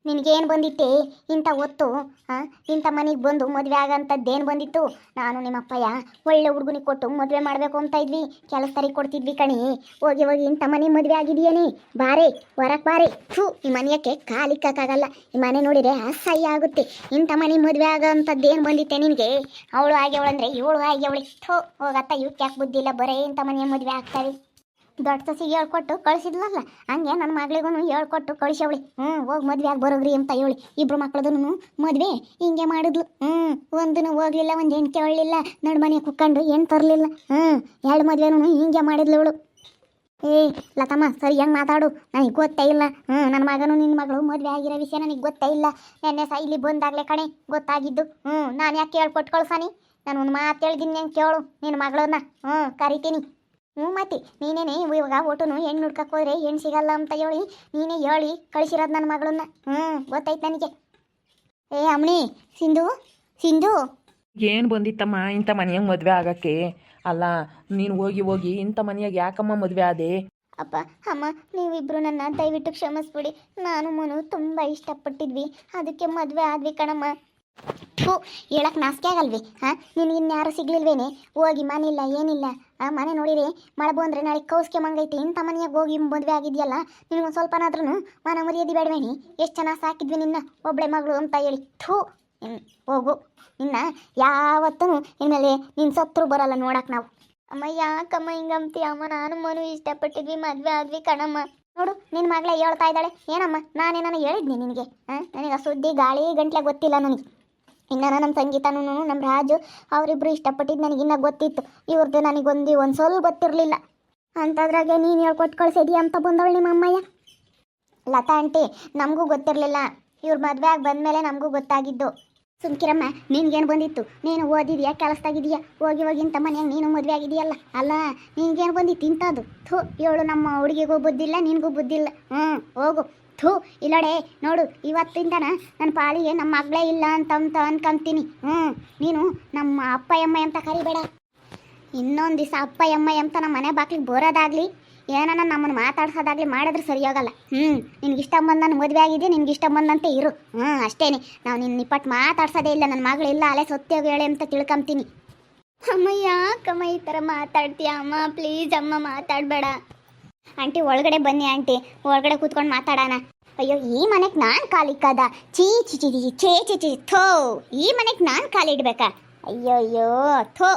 ನಿನಗೇನು ಬಂದಿತ್ತೆ ಇಂಥ ಹೊತ್ತು? ಇಂಥ ಮನೆಗೆ ಬಂದು ಮದುವೆ ಆಗಂಥದ್ದೇನು ಬಂದಿತ್ತು? ನಾನು ನಿಮ್ಮಪ್ಪಯ್ಯ ಒಳ್ಳೆ ಹುಡುಗನಿಗೆ ಕೊಟ್ಟು ಮದುವೆ ಮಾಡಬೇಕು ಅಂತ ಇದ್ವಿ, ಕೆಲಸದರಿಗೆ ಕೊಡ್ತಿದ್ವಿ ಕಣಿ. ಹೋಗಿ ಹೋಗಿ ಇಂಥ ಮನೆ ಮದುವೆ ಆಗಿದೆಯೇನಿ? ಬಾರೆ ಹೊರಕ್ಕೆ ಬಾರೆ. ಈ ಮನೆಯಕ್ಕೆ ಕಾಲಿಕ್ಕಾಗಲ್ಲ. ಈ ಮನೆ ನೋಡಿದರೆ ಅಸಹ್ಯ ಆಗುತ್ತೆ. ಇಂಥ ಮನೆ ಮದುವೆ ಆಗೋಂಥದ್ದೇನು ಬಂದಿತ್ತೆ ನಿನಗೆ? ಅವಳು ಆಗ್ಯವಳಂದ್ರೆ ಇವಳು ಆಗ್ಯವಳಿ. ಹೋಗತ್ತ ಇವಕ್ಕೆ ಯಾಕೆ ಬುದ್ಧಿಲ್ಲ, ಬರೇ ಇಂಥ ಮನೆಯ ಮದುವೆ ಆಗ್ತಾವೆ. ದೊಡ್ಡ ಸಸಿಗೆ ಹೇಳ್ಕೊಟ್ಟು ಕಳಿಸಿದ್ಲಲ್ಲ, ಹಂಗೆ ನನ್ನ ಮಗಳಿಗೂ ಹೇಳ್ಕೊಟ್ಟು ಕಳಿಸವಳಿ. ಹೋಗಿ ಮದುವೆ ಆಗಿ ಬರೋಗ್ರಿ ಅಂತ ಹೇಳಿ ಇಬ್ರು ಮಕ್ಳದೂ ಮದುವೆ ಹಿಂಗೆ ಮಾಡಿದ್ಲು. ಒಂದೂ ಹೋಗ್ಲಿಲ್ಲ, ಒಂದು ಹೆಣ್ಣು ಕೇಳಲಿಲ್ಲ, ನಡು ಮನೆ ಕುಕ್ಕೊಂಡು ಹೆಣ್ಣು ತರಲಿಲ್ಲ. ಎರಡು ಮದುವೆನೂ ಹಿಂಗೆ ಮಾಡಿದ್ಲು ಇವಳು. ಲತಮ್ಮ ಸರಿ ಹೆಂಗೆ ಮಾತಾಡು, ನನಗೆ ಗೊತ್ತೇ ಇಲ್ಲ. ನನ್ನ ಮಗನು ನಿನ್ನ ಮಗಳು ಮದುವೆ ಆಗಿರೋ ವಿಷಯ ನನಗೆ ಗೊತ್ತೇ ಇಲ್ಲ. ನೆನ್ನೆ ಇಲ್ಲಿ ಬಂದಾಗಲೇ ಕಣೆ ಗೊತ್ತಾಗಿದ್ದು. ನಾನು ಯಾಕೆ ಹೇಳ್ಕೊಟ್ಟು ಕಳ್ಸಾನಿ? ನಾನು ಒಂದು ಮಾತು ಹೇಳಿದ್ದೀನಿ, ನಾನು ಕೇಳು ನಿನ್ನ ಮಗಳನ್ನ. ಕರಿತೀನಿ. ಮತ್ತೆ ನೀನೇನೆ ಇವಾಗ ಒಟ್ಟುನು ಹೆಣ್ಣು ಹುಡ್ಕಕ್ಕೆ ಹೋದ್ರೆ ಹೆಣ್ಣು ಸಿಗಲ್ಲ ಅಂತ ಹೇಳಿ ನೀನೇ ಹೇಳಿ ಕಳಿಸಿರೋದು ನನ್ನ ಮಗಳನ್ನ. ಗೊತ್ತಾಯ್ತು ನನಗೆ. ಅಮ್ಮಣಿ, ಸಿಂಧು ಸಿಂಧು ಏನು ಬಂದಿತ್ತಮ್ಮ ಇಂಥ ಮನೆಯಾಗ ಮದುವೆ ಆಗಕ್ಕೆ? ಅಲ್ಲ, ನೀನು ಹೋಗಿ ಹೋಗಿ ಇಂಥ ಮನೆಯಾಗ ಯಾಕಮ್ಮ ಮದುವೆ ಆದೆ? ಅಪ್ಪ ಅಮ್ಮ, ನೀವಿಬ್ರು ನನ್ನ ದಯವಿಟ್ಟು ಕ್ಷಮಿಸ್ಬಿಡಿ. ನಾನು ಮನು ತುಂಬ ಇಷ್ಟಪಟ್ಟಿದ್ವಿ, ಅದಕ್ಕೆ ಮದುವೆ ಆದ್ವಿ ಕಣಮ್ಮ. ಹೇಳಕ್ಕೆ ನಾಚಿಕೆ ಆಗಲ್ವಿ? ನಿನಗೆ ಇನ್ಯಾರು ಸಿಗ್ಲಿಲ್ವೇನೆ? ಹೋಗಿ ಮನೆ ಇಲ್ಲ ಏನಿಲ್ಲ. ಮನೆ ನೋಡಿರಿ ಮಳೆ ಬಂದರೆ ನಾಳೆ ಕೌಸ್ಕೆ ಮಂಗೈತಿ. ಇಂಥ ಮನೆಯಾಗ ಹೋಗಿ ಮದುವೆ ಆಗಿದೆಯಲ್ಲ, ನಿನಗೊಂದು ಸ್ವಲ್ಪನಾದ್ರೂ ಮನ ಮರ್ಯಾದೆ ಬೇಡವೇನಿ? ಎಷ್ಟು ಚೆನ್ನಾಗಿ ಸಾಕಿದ್ವಿ ನಿನ್ನ ಒಬ್ಬಳೆ ಮಗಳು ಅಂತ ಹೇಳಿ. ಹೋಗು, ನಿನ್ನ ಯಾವತ್ತೂ ಇನ್ಮೇಲೆ ನಿನ್ನ ಸತ್ರು ಬರಲ್ಲ ನೋಡಕ್ಕೆ ನಾವು. ಅಮ್ಮ ಯಾಕಮ್ಮ ಹಿಂಗಂತೀಯ? ಅಮ್ಮ ನಾನು ಮನು ಇಷ್ಟಪಟ್ಟಿದ್ವಿ, ಮದುವೆ ಆದ್ವಿ ಕಣಮ್ಮ. ನೋಡು ನಿನ್ನ ಮಗಳೇ ಹೇಳ್ತಾ ಇದ್ದಾಳೆ. ಏನಮ್ಮ ನಾನೇನಾನು ಹೇಳಿದ್ನಿ ನಿನಗೆ? ನನಗೆ ಆ ಸುದ್ದಿ ಗಾಳಿ ಗಂಟ್ಲೆ ಗೊತ್ತಿಲ್ಲ ನನಗೆ. ಇನ್ನು ನಮ್ಮ ಸಂಗೀತನೂ ನಮ್ಮ ರಾಜು ಅವರಿಬ್ಬರು ಇಷ್ಟಪಟ್ಟಿದ್ದು ನನಗಿನ್ನ ಗೊತ್ತಿತ್ತು. ಇವ್ರದ್ದು ನನಗೊಂದು ಸ್ವಲ್ಪ ಗೊತ್ತಿರಲಿಲ್ಲ. ಅಂಥದ್ರಾಗೆ ನೀನು ಹೇಳ್ಕೊಟ್ಟು ಕಳಿಸಿದೀಯ ಅಂತ ಬಂದವಳು ನಿಮ್ಮ ಅಮ್ಮಯ್ಯ. ಲತಾ ಆಂಟಿ, ನಮಗೂ ಗೊತ್ತಿರಲಿಲ್ಲ. ಇವ್ರ ಮದುವೆ ಆಗಿ ಬಂದಮೇಲೆ ನಮಗೂ ಗೊತ್ತಾಗಿದ್ದು. ಸುಮ್ಕಿರಮ್ಮ, ನಿನ್ಗೇನು ಬಂದಿತ್ತು? ನೀನು ಓದಿದೆಯಾ, ಕೆಲಸದಾಗಿದೆಯಾ? ಹೋಗಿ ಹೋಗಿ ಇಂಥ ಮನೆಯಾಗ ನೀನು ಮದುವೆ ಆಗಿದೆಯಲ್ಲ. ಅಲ್ಲ, ನಿನ್ಗೇನು ಬಂದಿತ್ತು ಇಂಥದ್ದು? ಇವಳು ನಮ್ಮ ಹುಡುಗಿಗೂ ಬುದ್ಧಿಲ್ಲ, ನಿನಗೂ ಬುದ್ಧಿಲ್ಲ. ಹೋಗು. ಇಲ್ಲಡೆ ನೋಡು, ಇವತ್ತಿಂದನ ನನ್ನ ಪಾಲಿಗೆ ನಮ್ಮ ಮಗಳೇ ಇಲ್ಲ ಅಂತ ಅನ್ಕೊಂತೀನಿ. ನೀನು ನಮ್ಮ ಅಪ್ಪ ಎಮ್ಮ ಅಂತ ಕರಿಬೇಡ. ಇನ್ನೊಂದು ದಿವಸ ಅಪ್ಪ ಎಮ್ಮ ಅಂತ ನಮ್ಮ ಮನೆ ಬಾಕ್ಲಿಗೆ ಬರೋದಾಗಲಿ ಏನನ್ನ ನಮ್ಮನ್ನು ಮಾತಾಡ್ಸೋದಾಗಲಿ ಮಾಡಿದ್ರೆ ಸರಿಯೋಗಲ್ಲ. ನಿನ್ಗಿಷ್ಟ ಬಂದು ನಾನು ಮದುವೆ ಆಗಿದ್ದೆ, ನಿನ್ಗಿಷ್ಟ ಬಂದಂತೆ ಇರು. ಅಷ್ಟೇನೆ. ನಾವು ನಿನ್ನ ನಿಪ್ಪಟ್ಟು ಮಾತಾಡ್ಸೋದೇ ಇಲ್ಲ. ನನ್ನ ಮಗಳಿಲ್ಲ, ಅಲ್ಲೇ ಸತ್ಯೋಗ ಹೇಳಿ ಅಂತ ತಿಳ್ಕೊಂತೀನಿ. ಅಮ್ಮ ಯಾಕಮ್ಮ ಈ ಥರ ಮಾತಾಡ್ತೀಯ? ಅಮ್ಮ ಪ್ಲೀಸ್ ಅಮ್ಮ ಮಾತಾಡಬೇಡ. ಆಂಟಿ ಒಳಗಡೆ ಬನ್ನಿ ಆಂಟಿ, ಒಳಗಡೆ ಕೂತ್ಕೊಂಡು ಮಾತಾಡೋಣ. ಅಯ್ಯೋ, ಈ ಮನೆಗೆ ನಾನು ಕಾಲಿಕ್ಕದ? ಚೀ ಚಿ ಚಿ ಚಿ ಛೇ ಚಿ ಚಿ ಥೋ, ಈ ಮನೆಗೆ ನಾನು ಕಾಲಿಡ್ಬೇಕಾ? ಅಯ್ಯೋ ಅಯ್ಯೋ ಥೋ.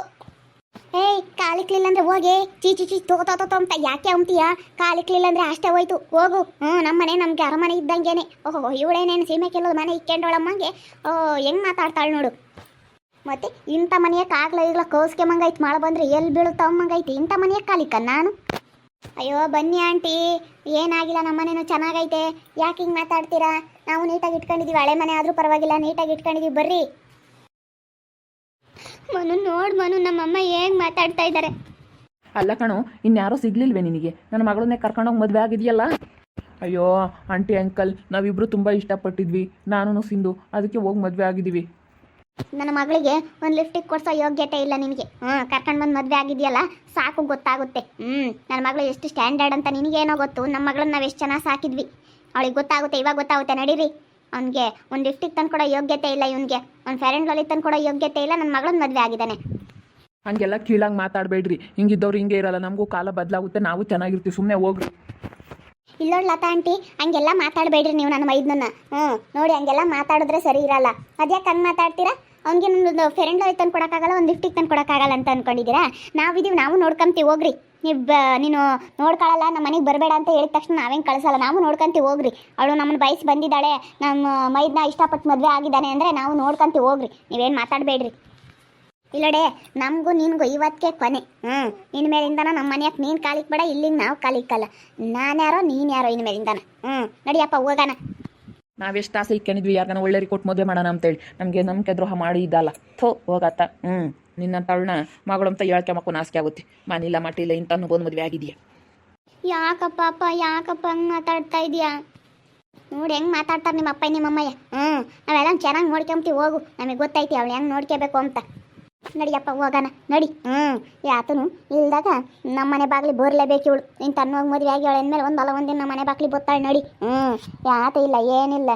ಕಾಲಿಕ್ಲಿಲ್ಲ ಅಂದ್ರೆ ಹೋಗಿ ಚೀ ಚಿ ಚಿ ತೋ ತೋ ತೋ ಅಂತ ಯಾಕೆ ಅಂತೀಯ? ಕಾಲಿಕ್ಲಿಲ್ಲ ಅಂದ್ರೆ ಅಷ್ಟೇ ಹೋಯ್ತು, ಹೋಗು. ನಮ್ಮ ಮನೆ ನಮ್ಗೆ ಅರಮನೆ ಇದ್ದಂಗೆನೆ. ಓಹೋ, ಇವಳೇನೇನು ಸೀಮೆ ಕೆಲವು ಮನೆ ಇಕ್ಕೊಂಡವಳಮ್ಮಂಗೆ ಹೆಂಗೆ ಮಾತಾಡ್ತಾಳೆ ನೋಡು. ಮತ್ತೆ ಇಂಥ ಮನೆಯಕ್ಕೆ ಆಗ್ಲ ಈಗಲ ಕೌಸ್ಕೆ ಮಂಗೈತಿ, ಮಳೆ ಬಂದರೆ ಎಲ್ಲಿ ಬೀಳುತ್ತಮ್ಮಂಗೈತಿ. ಇಂಥ ಮನೆಯಕ್ಕೆ ಕಾಲಿಕ್ಕ ನಾನು? ಅಯ್ಯೋ ಬನ್ನಿ ಆಂಟಿ, ಏನಾಗಿಲ್ಲ, ನಮ್ಮ ಮನೇನು ಚೆನ್ನಾಗೈತೆ. ಯಾಕೆ ಹಿಂಗೆ ಮಾತಾಡ್ತೀರಾ? ನಾವು ನೀಟಾಗಿ ಇಟ್ಕೊಂಡಿದ್ದೀವಿ. ಹಳೆ ಮನೆ ಆದರೂ ಪರವಾಗಿಲ್ಲ, ನೀಟಾಗಿ ಇಟ್ಕೊಂಡಿದ್ದೀವಿ. ಬರ್ರಿ. ಮನು ನೋಡು ಮನು, ನಮ್ಮಮ್ಮ ಹೇಗೆ ಮಾತಾಡ್ತಾ ಇದ್ದಾರೆ. ಅಲ್ಲ ಕಣೋ, ಇನ್ಯಾರೋ ಸಿಗ್ಲಿಲ್ವೇ ನಿನಗೆ? ನನ್ನ ಮಗಳನ್ನೇ ಕರ್ಕೊಂಡೋಗಿ ಮದುವೆ ಆಗಿದೆಯಲ್ಲ. ಅಯ್ಯೋ ಆಂಟಿ ಅಂಕಲ್, ನಾವಿಬ್ಬರು ತುಂಬ ಇಷ್ಟಪಟ್ಟಿದ್ವಿ, ನಾನು ಸಿಂಧು, ಅದಕ್ಕೆ ಹೋಗಿ ಮದುವೆ ಆಗಿದ್ದೀವಿ. ನನ್ನ ಮಗಳಿಗೆ ಒಂದು ಲಿಫ್ಟಿಗೆ ಕೊಡ್ಸೋ ಯೋಗ್ಯತೆ ಇಲ್ಲ ನಿನಗೆ. ಕರ್ಕೊಂಡು ಬಂದು ಮದುವೆ ಆಗಿದೆಯಲ್ಲ, ಸಾಕು, ಗೊತ್ತಾಗುತ್ತೆ. ನನ್ನ ಮಗಳು ಎಷ್ಟು ಸ್ಟ್ಯಾಂಡರ್ಡ್ ಅಂತ ನಿನಗೇನೋ ಗೊತ್ತು. ನಮ್ಮ ಮಗಳನ್ನ ನಾವು ಎಷ್ಟು ಚೆನ್ನಾಗಿ ಸಾಕಿದ್ವಿ, ಅವಳಿಗೆ ಗೊತ್ತಾಗುತ್ತೆ. ಇವಾಗ ಗೊತ್ತಾಗುತ್ತೆ. ನಡೀರಿ. ಅವನಿಗೆ ಒಂದು ಲಿಫ್ಟಿಗೆ ತಂದು ಕೊಡೋ ಯೋಗ್ಯತೆ ಇಲ್ಲ, ಇವನಿಗೆ ಒಂದು ಫೇರ್ ಆ್ಯಂಡ್ ಲವ್ಲಿ ತಂದು ಕೊಡೋ ಯೋಗ್ಯತೆ ಇಲ್ಲ. ನನ್ನ ಮಗಳನ್ನ ಮದುವೆ ಆಗಿದ್ದಾನೆ. ಹಂಗೆಲ್ಲ ಕೀಳಾಗಿ ಮಾತಾಡಬೇಡ್ರಿ. ಹಿಂಗಿದ್ದವ್ರು ಹಿಂಗೆ ಇರಲ್ಲ. ನಮಗೂ ಕಾಲ ಬದಲಾಗುತ್ತೆ, ನಾವು ಚೆನ್ನಾಗಿರ್ತೀವಿ. ಸುಮ್ಮನೆ ಹೋಗ್ರಿ. ಇಲ್ಲೋಳು ಲತಾ ಆಂಟಿ, ಹಂಗೆಲ್ಲ ಮಾತಾಡಬೇಡ್ರಿ ನೀವು ನನ್ನ ಮೈದನ್ನ. ನೋಡಿ, ಹಂಗೆಲ್ಲ ಮಾತಾಡಿದ್ರೆ ಸರಿ ಇರಲ್ಲ. ಅದ್ಯಾಕೆ ಹಂಗೆ ಮಾತಾಡ್ತೀರಾ? ಅವ್ನಿಗೆ ಒಂದು ಫೇರ್ ಆ್ಯಂಡ್ ಲವ್ಲಿ ತಂದು ಕೊಡೋಕ್ಕಾಗಲ್ಲ, ಒಂದು ಲಿಫ್ಟಿಗೆ ತಂದು ಕೊಡೋಕ್ಕಾಗಲ್ಲ ಅಂತ ಅಂದ್ಕೊಂಡಿದ್ದೀರಾ? ನಾವಿದ್ದೀವಿ, ನಾವು ನೋಡ್ಕೊಂತೀವಿ. ಹೋಗ್ರಿ. ನೀನು ನೋಡ್ಕೊಳ್ಳಲ್ಲ, ನಮ್ಮ ಮನೆಗೆ ಬರಬೇಡ ಅಂತ ಹೇಳಿದ ತಕ್ಷಣ ನಾವೇನು ಕಳಿಸಲ್ಲ, ನಾವು ನೋಡ್ಕೊಂತೀವಿ. ಹೋಗ್ರಿ. ಅವಳು ನಮ್ಮನ್ನು ಬಯಸಿ ಬಂದಿದ್ದಾಳೆ, ನಮ್ಮ ಮೈದನ್ನ ಇಷ್ಟಪಟ್ಟು ಮದುವೆ ಆಗಿದ್ದಾನೆ ಅಂದರೆ ನಾವು ನೋಡ್ಕೊಂತೀವಿ. ಹೋಗ್ರಿ, ನೀವೇನು ಮಾತಾಡಬೇಡ್ರಿ. ಇಲ್ಲಡೆ, ನಮಗೂ ನಿನಗೂ ಇವತ್ತಿಗೆ ಕೊನೆ. ಇನ್ಮೇಲಿಂದನ ನಮ್ಮ ಮನೆಯಾಗ ನೀನು ಕಾಲಿಕ್ಕೆ ಬೇಡ, ಇಲ್ಲಿಂದ ನಾವು ಕಾಲಿಕ್ಕಲ್ಲ. ನಾನ್ಯಾರೋ ನೀನ್ಯಾರೋ ಇನ್ಮೇಲಿಂದನ. ನಡಿಯಪ್ಪ ಹೋಗೋಣ. ನಾವೆಷ್ಟು ಆಸೆ ಇಕ್ಕೊಂಡಿದ್ವಿ ಯಾರನ್ನ ಒಳ್ಳೆಯರಿಗೆ ಕೊಟ್ಟು ಮದುವೆ ಮಾಡೋಣ ಅಂತೇಳಿ. ನಮಗೆ ನಂಬಿಕೆ ದ್ರೋಹ ಮಾಡಿ ಇದ್ದಲ್ಲ. ಹೋಗತ್ತ. ನಿನ್ನ ತಳ್ಳನ ಮಗಳು ಅಂತ ಹೇಳ್ಕೊಂಬಕ್ಕೂ ನಾಸಿಕೆ ಆಗುತ್ತೆ. ಮನಿಲ್ಲ ಮಟ್ಟಿಲ್ಲ ಇಂತ ಬಂದು ಮದುವೆ ಆಗಿದೆಯಾ? ಯಾಕಪ್ಪ ಅಪ್ಪ, ಯಾಕಪ್ಪ ಹಂಗೆ ಮಾತಾಡ್ತಾ ಇದೆಯಾ? ನೋಡಿ ಹೆಂಗೆ ಮಾತಾಡ್ತಾರೆ ನಿಮ್ಮ ಅಪ್ಪ ನಿಮ್ಮಮ್ಮಯ್ಯ. ನಾವೆಲ್ಲ ಚೆನ್ನಾಗಿ ನೋಡ್ಕೊಂತೀವಿ. ಹೋಗು, ನಮಗೆ ಗೊತ್ತೈತಿ ಅವಳು ಹೆಂಗೆ ನೋಡ್ಕೋಬೇಕು ಅಂತ. ನಡಿಯಪ್ಪ ಹೋಗೋಣ, ನಡಿ. ಯಾತನು ಇಲ್ದಾಗ ನಮ್ಮ ಮನೆ ಬಾಗ್ಲಿ ಬೋರ್ಲೇಬೇಕು ಇವಳು. ನೀನು ತನ್ನೋಗಿ ಮದುವೆ ಆಗಿ ಅವಳ ಅಂದಮೇಲೆ ಒಂದಲ್ಲ ಒಂದಿನ ನಮ್ಮ ಮನೆ ಬಾಗ್ಲಿ ಬತ್ತಾಳೆ. ನಡಿ. ಯಾತ ಇಲ್ಲ, ಏನಿಲ್ಲ.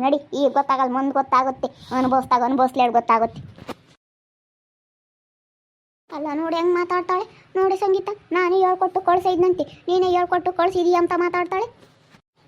ನಡಿ ಈಗ ಗೊತ್ತಾಗಲ್ಲ, ಮುಂದೆ ಗೊತ್ತಾಗುತ್ತೆ, ಅನುಭವಿಸ್ಲೇಳಿ ಗೊತ್ತಾಗುತ್ತೆ. ಅಲ್ಲ ನೋಡಿ ಹೆಂಗೆ ಮಾತಾಡ್ತಾಳೆ ನೋಡಿ ಸಂಗೀತ, ನಾನೇ ಹೇಳ್ಕೊಟ್ಟು ಕಳ್ಸಿದ್ನಂತೆ ನೀನೇ ಹೇಳ್ಕೊಟ್ಟು ಕಳ್ಸಿದೀಯ ಅಂತ ಮಾತಾಡ್ತಾಳೆ.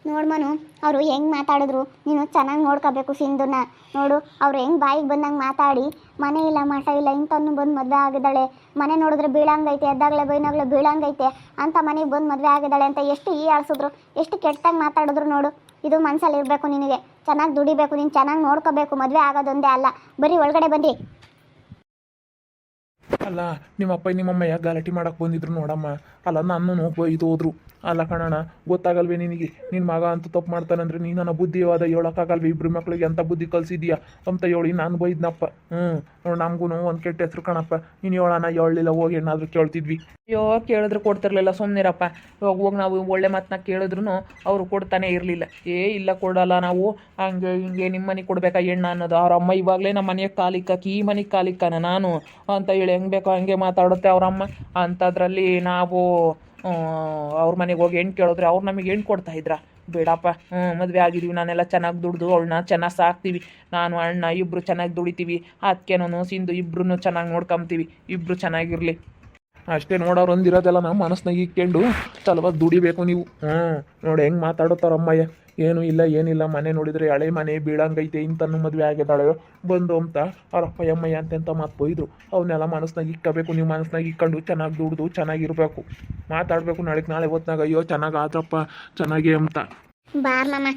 ನೋಡು ಮನು, ಅವರು ಹೆಂಗೆ ಮಾತಾಡಿದ್ರು ನೀನು ಚೆನ್ನಾಗಿ ನೋಡ್ಕೋಬೇಕು ಸಿಂಧುನ. ನೋಡು ಅವ್ರು ಹೆಂಗೆ ಬಾಯಿಗೆ ಬಂದಂಗೆ ಮಾತಾಡಿ ಮನೆ ಇಲ್ಲ ಮಠ ಇಲ್ಲ ಇಂಥನ್ನು ಬಂದು ಮದುವೆ ಆಗಿದ್ದಾಳೆ, ಮನೆ ನೋಡಿದ್ರೆ ಬೀಳಂಗೈತೆ, ಎದ್ದಾಗಲೇ ಬೈನಾಗಲೇ ಬೀಳಂಗೈತೆ ಅಂತ ಮನೆಗೆ ಬಂದು ಮದುವೆ ಆಗಿದ್ದಾಳೆ ಅಂತ ಎಷ್ಟು ಆಳಿಸಿದ್ರು, ಎಷ್ಟು ಕೆಟ್ಟಾಗಿ ಮಾತಾಡಿದ್ರು ನೋಡು. ಇದು ಮನಸ್ಸಲ್ಲಿ ಇರಬೇಕು ನಿನಗೆ, ಚೆನ್ನಾಗಿ ದುಡಿಬೇಕು, ನೀನು ಚೆನ್ನಾಗಿ ನೋಡ್ಕೋಬೇಕು. ಮದುವೆ ಆಗೋದೊಂದೇ ಅಲ್ಲ, ಬರೀ ಒಳಗಡೆ ಬನ್ನಿ. ಅಲ್ಲ ನಿಮ್ಮಪ್ಪ ನಿಮ್ಮಮ್ಮ ಯಾಕೆ ಗಲಾಟೆ ಮಾಡಕ್ಕೆ ಬಂದಿದ್ರು ನೋಡಮ್ಮ. ಅಲ್ಲ ನಾನು ಇದು ಹೋದ್ರು. ಅಲ್ಲ ಕಣಣ್ಣ, ಗೊತ್ತಾಗಲ್ವೇ ನಿನಗೆ, ನಿನ್ನ ಮಗ ಅಂತ ತಪ್ಪು ಮಾಡ್ತಾನಂದ್ರೆ ನೀನು ನನ್ನ ಬುದ್ಧಿವಾದ ಹೇಳೋಕ್ಕಾಗಲ್ವೇ, ಇಬ್ಬರು ಮಕ್ಳಿಗೆ ಎಂಥ ಬುದ್ಧಿ ಕಲಿಸಿದ್ಯಾ ಅಂತ ಹೇಳಿ ನಾನು ಬೈದ್ನಪ್ಪ. ನೋಡಿ ನಮಗೂ ಒಂದು ಕೆಟ್ಟ ಹೆಸ್ರು ಕಣಪ್ಪ. ನೀನು ಹೇಳೋಣ ಹೇಳಲಿಲ್ಲ, ಹೋಗಿ ಏನಾದರೂ ಕೇಳ್ತಿದ್ವಿ. ಅಯ್ಯೋ ಕೇಳಿದ್ರೆ ಕೊಡ್ತಿರ್ಲಿಲ್ಲ, ಸುಮ್ಮನಿರಪ್ಪ. ಇವಾಗ ನಾವು ಒಳ್ಳೆ ಮಾತನ್ನ ಕೇಳಿದ್ರು ಅವರು ಕೊಡ್ತಾನೆ ಇರಲಿಲ್ಲ. ಇಲ್ಲ ಕೊಡಲ್ಲ ನಾವು, ಹಂಗೆ ಹಿಂಗೆ ನಿಮ್ಮ ಮನೆಗೆ ಕೊಡ್ಬೇಕಾ ಹೆಣ್ಣು ಅನ್ನೋದು. ಅವ್ರ ಅಮ್ಮ ಇವಾಗಲೇ ನಮ್ಮ ಮನೆಗೆ ಕಾಲಿಕ್ಕಾಕಿ ಈ ಮನೆಗೆ ಕಾಲಿಕ್ಕಾನ ನಾನು ಅಂತ ಹೇಳಿ ಹೆಂಗೆ ಬೇಕೋ ಹಂಗೆ ಮಾತಾಡುತ್ತೆ ಅವರಮ್ಮ. ಅಂಥದ್ರಲ್ಲಿ ನಾವು ಅವ್ರ ಮನೆಗೆ ಹೋಗಿ ಹೆಣ್ಣು ಕೇಳಿದ್ರೆ ಅವ್ರು ನಮಗೆ ಹೆಣ್ಣು ಕೊಡ್ತಾ ಇದ್ರ? ಬೇಡಪ್ಪ. ಮದುವೆ ಆಗಿದ್ದೀವಿ, ನಾನೆಲ್ಲ ಚೆನ್ನಾಗಿ ದುಡ್ದು ಅವಳನ್ನ ಚೆನ್ನಾಗಿ ಸಾಕ್ತೀವಿ, ನಾನು ಅಣ್ಣ ಇಬ್ಬರು ಚೆನ್ನಾಗಿ ದುಡಿತೀವಿ, ಅದಕ್ಕೇನೋ ಸಿಂಧು ಇಬ್ಬರೂ ಚೆನ್ನಾಗಿ ನೋಡ್ಕೊಂತೀವಿ, ಇಬ್ಬರು ಚೆನ್ನಾಗಿರಲಿ ಅಷ್ಟೇ. ನೋಡೋರು ಒಂದಿರೋದೆಲ್ಲ ನಮ್ಮ ಮನಸ್ಸಿನಾಗ ಇಕ್ಕೊಂಡು ಚಲವಾಗ ದುಡಿಬೇಕು ನೀವು. ನೋಡಿ ಹೆಂಗೆ ಮಾತಾಡುತ್ತಾರಮ್ಮಯ್ಯ. ಏನೂ ಇಲ್ಲ ಏನಿಲ್ಲ, ಮನೆ ನೋಡಿದರೆ ಹಳೆ ಮನೆ ಬೀಳಂಗೈತೆ, ಇಂತನೂ ಮದುವೆ ಆಗಿದ್ದಾಳೆ ಬಂದು ಅಂತ ಅವರಪ್ಪ ಅಮ್ಮಯ್ಯ ಅಂತೆಂತ ಮಾತು ಬೈದರು. ಅವನ್ನೆಲ್ಲ ಮನಸ್ಸಿನಾಗ ಇಕ್ಕಬೇಕು. ನೀವು ಮನಸ್ಸಿನಾಗ ಇಕ್ಕೊಂಡು ಚೆನ್ನಾಗಿ ದುಡ್ದು ಚೆನ್ನಾಗಿರಬೇಕು, ಮಾತಾಡಬೇಕು. ನಾಳೆ ಹೊತ್ನಾಗ ಅಯ್ಯೋ ಚೆನ್ನಾಗಿ ಆದ್ರಪ್ಪ ಚೆನ್ನಾಗಿ ಅಂತ. ಬಾರ್ನಮ್ಮ,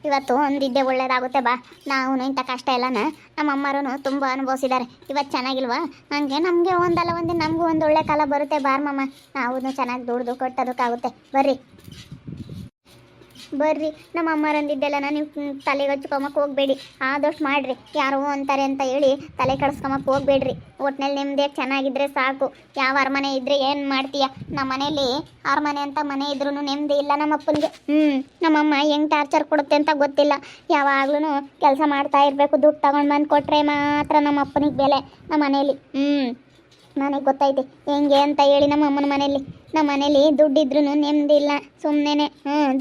ಇವತ್ತು ಒಂದಿದ್ದೆ ಒಳ್ಳೇದಾಗುತ್ತೆ ಬಾ. ನಾವು ಇಂಥ ಕಷ್ಟ ಎಲ್ಲನ ನಮ್ಮ ಅಮ್ಮರೂ ತುಂಬ ಅನುಭವಿಸಿದ್ದಾರೆ. ಇವತ್ತು ಚೆನ್ನಾಗಿಲ್ವಾ ನಮಗೆ ಒಂದಲ್ಲ ಒಂದಿನ ನಮಗೂ ಒಂದು ಒಳ್ಳೆ ಕಾಲ ಬರುತ್ತೆ. ಬಾರ್ಮಮ್ಮ, ನಾವು ಚೆನ್ನಾಗಿ ದುಡ್ದು ಕಟ್ಟೋದಕ್ಕಾಗುತ್ತೆ. ಬರ್ರಿ ನಮ್ಮ ಅಮ್ಮರಂದಿದ್ದೆಲ್ಲ ನೀವು ತಲೆಗೆ ಹಚ್ಕೊಂಬಕ್ಕೆ ಹೋಗ್ಬೇಡಿ, ಆದಷ್ಟು ಮಾಡಿರಿ. ಯಾರೋ ಅಂತಾರೆ ಅಂತ ಹೇಳಿ ತಲೆ ಕಡಿಸ್ಕೊಂಬಕ್ಕೆ ಹೋಗ್ಬೇಡ್ರಿ. ಒಟ್ಟಿನಲ್ಲಿ ನಿಮ್ಮದೇ ಚೆನ್ನಾಗಿದ್ರೆ ಸಾಕು. ಯಾವ ಅರಮನೆ ಇದ್ದರೆ ಏನು ಮಾಡ್ತೀಯ? ನಮ್ಮ ಮನೇಲಿ ಅರಮನೆ ಅಂತ ಮನೆ ಇದ್ರೂ ನೆಮ್ಮದಿ ಇಲ್ಲ ನಮ್ಮ ಅಪ್ಪನಿಗೆ. ನಮ್ಮಮ್ಮ ಹೆಂಗೆ ಟಾರ್ಚರ್ ಕೊಡುತ್ತೆ ಅಂತ ಗೊತ್ತಿಲ್ಲ. ಯಾವಾಗ್ಲೂ ಕೆಲಸ ಮಾಡ್ತಾ ಇರಬೇಕು, ದುಡ್ಡು ತಗೊಂಡು ಬಂದು ಕೊಟ್ಟರೆ ಮಾತ್ರ ನಮ್ಮ ಅಪ್ಪನಿಗೆ ಬೆಲೆ ನಮ್ಮ ಮನೇಲಿ. ನನಗೆ ಗೊತ್ತೈತೆ ಹೆಂಗೆ ಅಂತ ಹೇಳಿ. ನಮ್ಮ ಅಮ್ಮನ ಮನೇಲಿ ದುಡ್ಡಿದ್ರೂ ನೆಮ್ಮದಿ ಇಲ್ಲ. ಸುಮ್ಮನೆ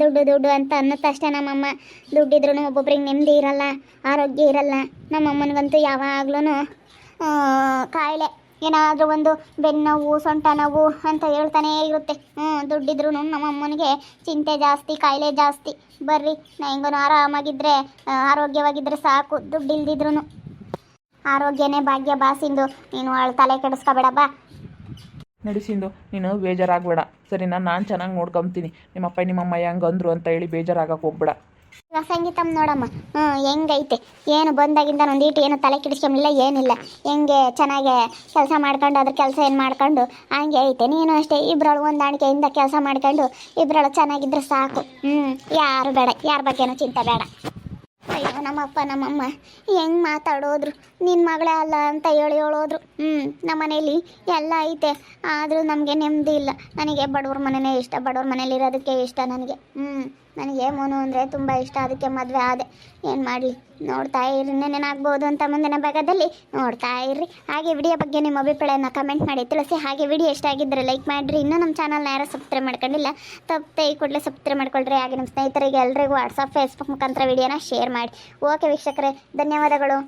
ದುಡ್ಡು ಅಂತ ಅನ್ನತ್ತಷ್ಟೇ ನಮ್ಮಮ್ಮ. ದುಡ್ಡಿದ್ರೂ ಒಬ್ಬೊಬ್ರಿಗೆ ನೆಮ್ಮದಿ ಇರಲ್ಲ, ಆರೋಗ್ಯ ಇರಲ್ಲ. ನಮ್ಮಮ್ಮನಿಗಂತೂ ಯಾವಾಗ್ಲೂ ಕಾಯಿಲೆ, ಏನಾದರೂ ಒಂದು ಬೆನ್ನೋವು ಸೊಂಟ ನೋವು ಅಂತ ಹೇಳ್ತಾನೇ ಇರುತ್ತೆ. ದುಡ್ಡಿದ್ರೂ ನಮ್ಮಮ್ಮನಿಗೆ ಚಿಂತೆ ಜಾಸ್ತಿ, ಕಾಯಿಲೆ ಜಾಸ್ತಿ. ಬರ್ರಿ, ನಾ ಹೆಂಗೋ ಆರಾಮಾಗಿದ್ದರೆ ಆರೋಗ್ಯವಾಗಿದ್ದರೆ ಸಾಕು. ದುಡ್ಡು ಇಲ್ದಿದ್ರು ಆರೋಗ್ಯನೇ ಭಾಗ್ಯ ಬಾಸಿಂದು. ನೀನು ತಲೆ ಕೆಡಿಸ್ಕೋಬೇಡ ಬಾ. ನಡೆಸಿಂದು ನೀನು ಬೇಜಾರಾಗಬೇಡ ಸರಿನಾ? ನಾನು ಚೆನ್ನಾಗಿ ನೋಡ್ಕೊಂತೀನಿ. ನಿಮ್ಮಪ್ಪ ನಿಮ್ಮಮ್ಮ ಹೆಂಗೆ ಅಂದರು ಅಂತ ಹೇಳಿ ಬೇಜಾರಾಗಕ್ಕೆ ಹೋಗ್ಬೇಡ. ಈಗ ಸಂಗೀತಮ್ ನೋಡಮ್ಮ, ಹೆಂಗೈತೆ ಏನು ಬಂದಾಗಿಂದ ಒಂದೀಟು ಏನು ತಲೆ ಕೆಡಿಸ್ಕೊಂಬಿಲ್ಲ, ಏನಿಲ್ಲ. ಹೆಂಗೆ ಚೆನ್ನಾಗೆ ಕೆಲಸ ಮಾಡ್ಕೊಂಡು ಅದ್ರ ಕೆಲಸ ಏನು ಮಾಡ್ಕೊಂಡು ಹಂಗೆ ಐತೆ. ನೀನು ಅಷ್ಟೇ ಇಬ್ಬರಳು ಹೊಂದಾಣಿಕೆಯಿಂದ ಕೆಲಸ ಮಾಡ್ಕೊಂಡು ಇಬ್ಬರಳು ಚೆನ್ನಾಗಿದ್ರೆ ಸಾಕು. ಯಾರು ಬೇಡ, ಯಾರ ಬಗ್ಗೆನೂ ಚಿಂತೆ ಬೇಡ. ಅಯ್ಯೋ ನಮ್ಮಪ್ಪ ನಮ್ಮಮ್ಮ ಹೆಂಗೆ ಮಾತಾಡೋದ್ರು, ನಿನ್ನ ಮಗಳೇ ಅಲ್ಲ ಅಂತ ಹೇಳೋದ್ರು. ನಮ್ಮ ಮನೇಲಿ ಎಲ್ಲ ಐತೆ, ಆದರೂ ನಮಗೆ ನೆಮ್ಮದಿ ಇಲ್ಲ. ನನಗೆ ಬಡವ್ರ ಮನೆಯೇ ಇಷ್ಟ, ಬಡವ್ರ ಮನೇಲಿ ಇರೋದಕ್ಕೆ ಇಷ್ಟ ನನಗೆ. ನನಗೆ ಮೋನು ಅಂದರೆ ತುಂಬ ಇಷ್ಟ, ಅದಕ್ಕೆ ಮದುವೆ ಆದೆ. ಏನು ಮಾಡಲಿ, ನೋಡ್ತಾ ಇರ್ರಿ, ನೆನೇನಾಗ್ಬೋದು ಅಂತ ಮುಂದಿನ ಭಾಗದಲ್ಲಿ ನೋಡ್ತಾ ಇರ್ರಿ. ಹಾಗೆ ವಿಡಿಯೋ ಬಗ್ಗೆ ನಿಮ್ಮ ಅಭಿಪ್ರಾಯನ ಕಮೆಂಟ್ ಮಾಡಿ ತಿಳಿಸಿ. ಹಾಗೆ ವಿಡಿಯೋ ಇಷ್ಟ ಆಗಿದ್ದರೆ ಲೈಕ್ ಮಾಡಿರಿ. ಇನ್ನೂ ನಮ್ಮ ಚಾನಲ್ನ ಯಾರು ಸಬ್ಸ್ಕ್ರೈಬ್ ಮಾಡ್ಕೊಂಡಿಲ್ಲ ತಪ್ಪದೆ ಈ ಕೂಡಲೇ ಸಬ್ಸ್ಕ್ರೈಬ್ ಮಾಡ್ಕೊಳ್ರಿ. ಹಾಗೆ ನಮ್ಮ ಸ್ನೇಹಿತರಿಗೆ ಎಲ್ರಿಗೂ ವಾಟ್ಸಪ್ ಫೇಸ್ಬುಕ್ ಮುಖಾಂತರ ವಿಡಿಯೋನ ಶೇರ್ ಮಾಡಿ. ಓಕೆ ವೀಕ್ಷಕರೇ, ಧನ್ಯವಾದಗಳು.